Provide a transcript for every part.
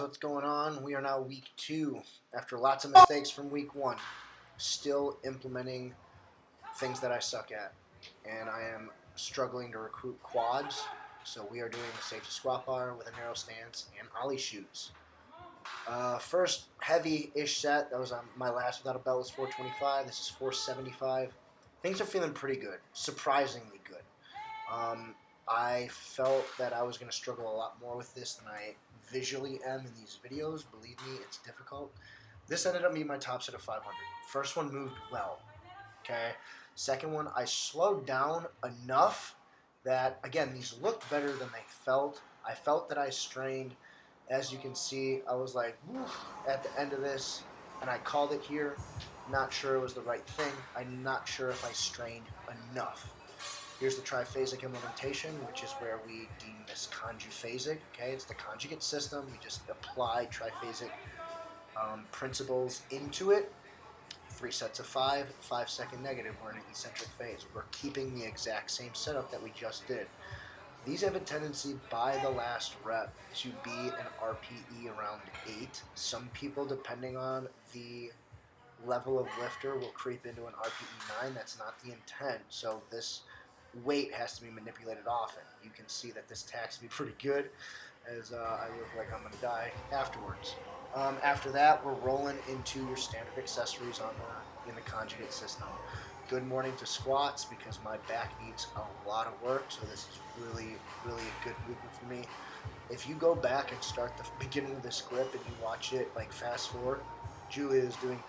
What's going on? We are now week 2 after lots of mistakes from week 1. Still implementing things that I suck at, and I am struggling to recruit quads. So we are doing a safety squat bar with a narrow stance and ollie shoots. First heavy-ish set. That was on my last without a belt was 425. This is 475. Things are feeling pretty good, surprisingly good. I felt that I was going to struggle a lot more with this than I visually am in these videos. Believe me, it's difficult. This ended up being my top set of 500. First one moved well. Okay. Second one, I slowed down enough that, again, these looked better than they felt. I felt that I strained. As you can see, I was like, woof, at the end of this, and I called it here. Not sure it was the right thing. I'm not sure if I strained enough. Here's the triphasic implementation, which is where we deem this conjuphasic. Okay, it's the conjugate system. We just apply triphasic principles into it. 3 sets of 5, 5-second negative. We're in an eccentric phase. We're keeping the exact same setup that we just did. These have a tendency by the last rep to be an RPE around 8. Some people, depending on the level of lifter, will creep into an RPE 9. That's not the intent. So this weight has to be manipulated often. You can see that this taxed me pretty good, as I look like I'm going to die afterwards. After that, we're rolling into your standard accessories in the conjugate system. Good morning to squats because my back needs a lot of work, so this is really a good movement for me. If you go back and start the beginning of this grip and you watch it, like fast forward, Julia is doing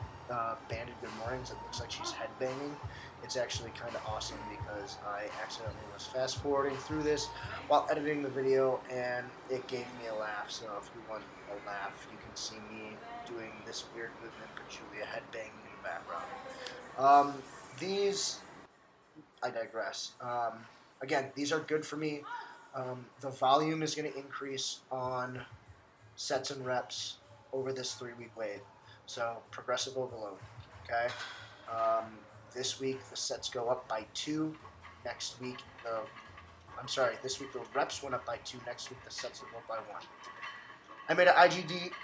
banded good mornings. It looks like she's headbanging. It's actually kind of awesome because I accidentally was fast forwarding through this while editing the video, and it gave me a laugh. So if you want a laugh, you can see me doing this weird movement with Julia headbanging in the background. I digress. Again, these are good for me. The volume is going to increase on sets and reps over this 3-week wave. So progressive overload. Okay. This week the sets go up by 2. Next week, this week the reps went up by 2. Next week the sets will go up by 1. I made an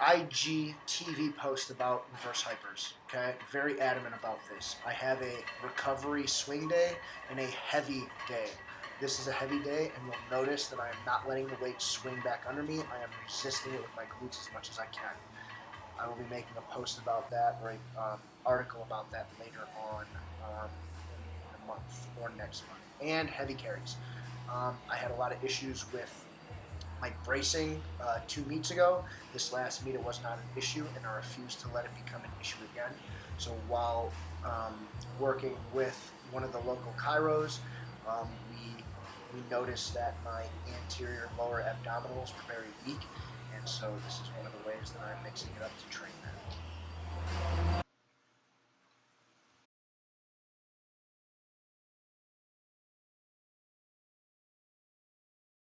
IGTV post about reverse hypers. Okay, very adamant about this. I have a recovery swing day and a heavy day. This is a heavy day, and you'll notice that I am not letting the weight swing back under me. I am resisting it with my glutes as much as I can. I will be making a post about that, or an article about that later on in a month or next month. And heavy carries. I had a lot of issues with my bracing 2 meets ago. This last meet it was not an issue, and I refused to let it become an issue again. So while working with one of the local chiros, we noticed that my anterior lower abdominals were very weak, and so this is one of the ways that I'm mixing it up to train that.